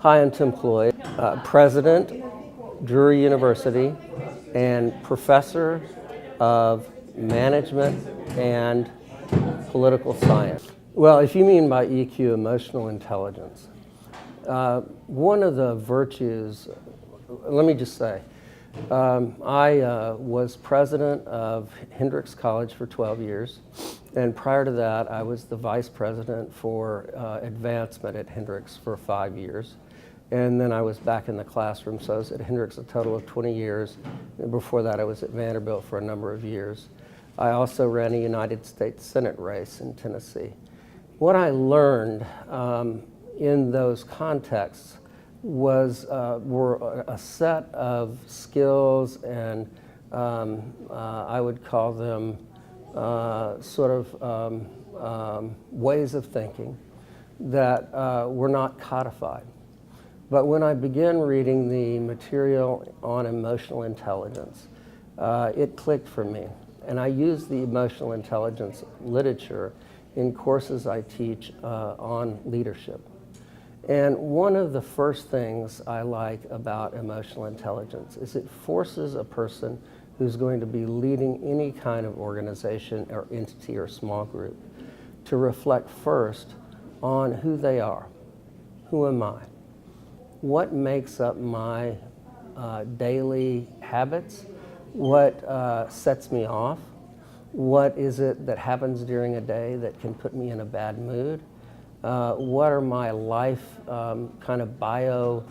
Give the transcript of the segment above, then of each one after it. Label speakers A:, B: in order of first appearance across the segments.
A: Hi, I'm Tim Cloyd, President, Drury University, and Professor of Management and Political Science. Well, if you mean by EQ, emotional intelligence, one of the virtues, let me just say, I was president of Hendrix College for 12 years, and prior to that, I was the vice president for advancement at Hendrix for 5 years. And then I was back in the classroom, so I was at Hendrix a total of 20 years. And before that, I was at Vanderbilt for a number of years. I also ran a United States Senate race in Tennessee. What I learned in those contexts were a set of skills and I would call them ways of thinking that were not codified. But when I began reading the material on emotional intelligence, it clicked for me. And I use the emotional intelligence literature in courses I teach on leadership. And one of the first things I like about emotional intelligence is it forces a person who's going to be leading any kind of organization or entity or small group to reflect first on who they are. Who am I? What makes up my daily habits? What sets me off? What is it that happens during a day that can put me in a bad mood? What are my life kind of bio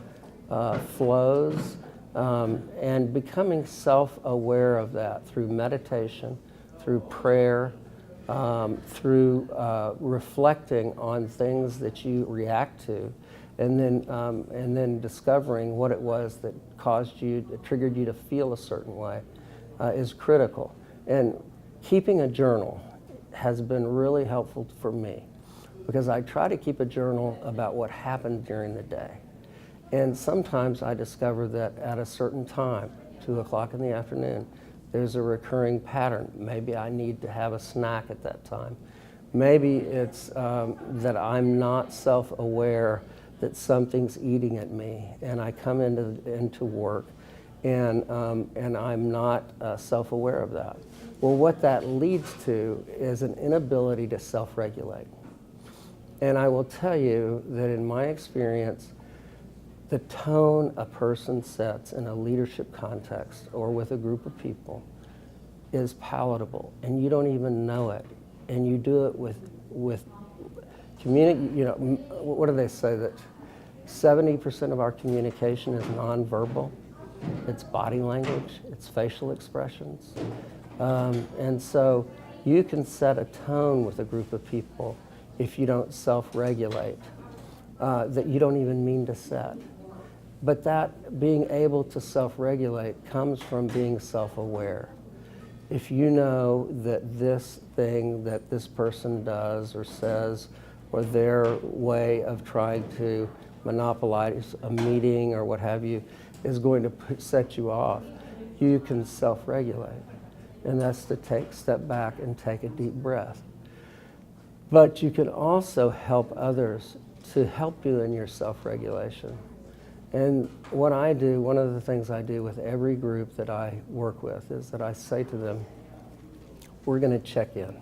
A: flows? And becoming self-aware of that through meditation, through prayer, through reflecting on things that you react to, and then discovering what it was that triggered you to feel a certain way is critical. And keeping a journal has been really helpful for me because I try to keep a journal about what happened during the day. And sometimes I discover that at a certain time, 2 o'clock in the afternoon, there's a recurring pattern. Maybe I need to have a snack at that time. Maybe it's that I'm not self-aware that something's eating at me, and I come into work, and I'm not self-aware of that. Well, what that leads to is an inability to self-regulate. And I will tell you that in my experience, the tone a person sets in a leadership context or with a group of people is palatable, and you don't even know it. And you do it with community. You know, what do they say, that 70% of our communication is nonverbal? It's body language, it's facial expressions. And so you can set a tone with a group of people if you don't self-regulate, that you don't even mean to set. But that being able to self-regulate comes from being self-aware. If you know that this thing that this person does or says, or their way of trying to monopolize a meeting or what have you, is going to set you off, you can self-regulate. And that's to step back and take a deep breath. But you can also help others to help you in your self-regulation. And what I do, one of the things I do with every group that I work with is that I say to them, we're going to check in.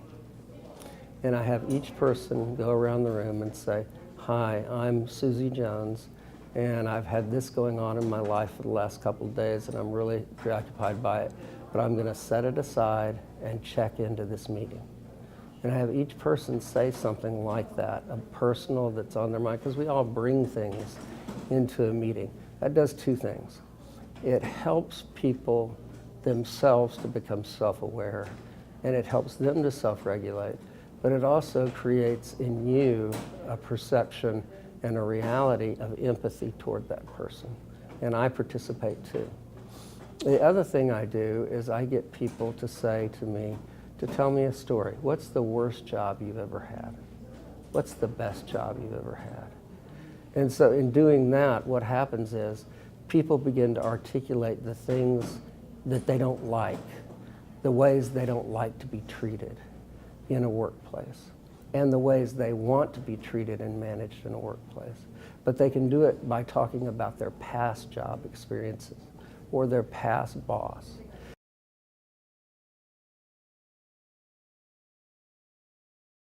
A: And I have each person go around the room and say, hi, I'm Susie Jones, and I've had this going on in my life for the last couple of days, and I'm really preoccupied by it, but I'm going to set it aside and check into this meeting. And I have each person say something like that, a personal that's on their mind, because we all bring things into a meeting. That does two things. It helps people themselves to become self-aware, and it helps them to self-regulate, but it also creates in you a perception and a reality of empathy toward that person. And I participate too. The other thing I do is I get people to say to me, to tell me a story. What's the worst job you've ever had? What's the best job you've ever had? And so in doing that, what happens is people begin to articulate the things that they don't like, the ways they don't like to be treated in a workplace. and the ways they want to be treated and managed in a workplace. But they can do it by talking about their past job experiences or their past boss.